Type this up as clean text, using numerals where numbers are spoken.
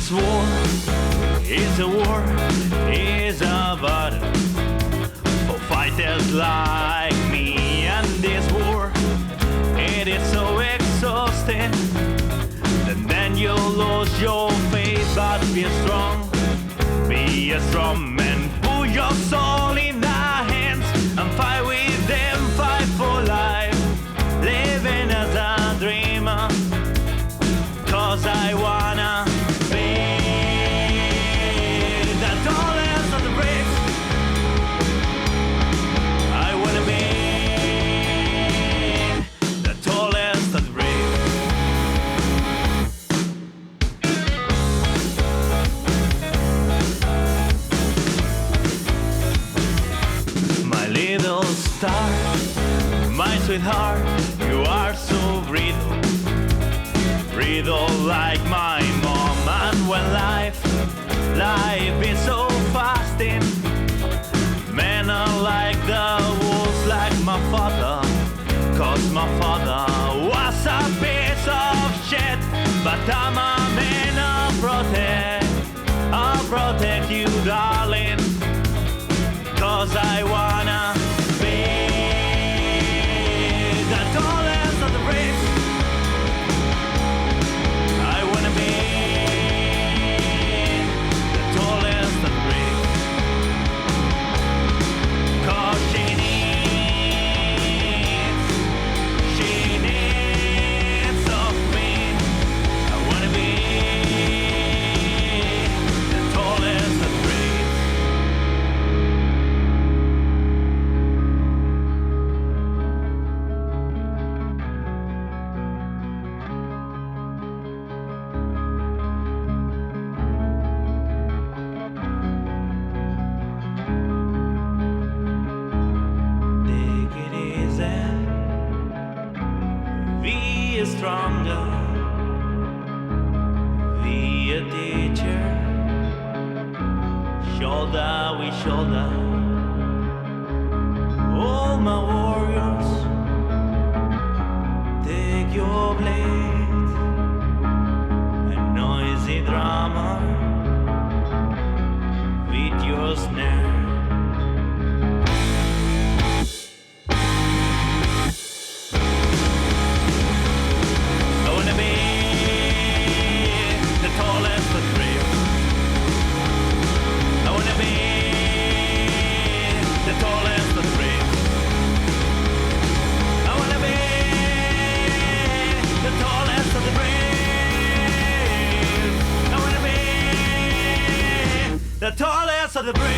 This war is a war, is a battle for fighters like me. And this war, it is so exhausting. And then you lose your faith, but be a strong man. Put your soul in the hands and fight with them, fight for life, living as a dreamer. 'Cause I wanna be the tallest of the bricks. I wanna be the tallest of the bricks. My little star, my sweetheart, you are so brittle, brittle like my mom. And when life is so fasting, men are like the wolves, like my father. 'Cause my father was a piece of shit, but I'm a man, I'll protect you, darling. 'Cause I wanna be the tallest of the bricks. I wanna be the tallest of the bricks. 'Cause she needs of me. I wanna be the tallest of the bricks. Take it easy, be stronger, be a teacher, shoulder with shoulder. All my warriors, take your blade, a noisy drummer, with your snare. I wanna be the tallest of the brave. I wanna be the tallest of the brave. I wanna be the tallest of the brave. I wanna be the tallest of the brave.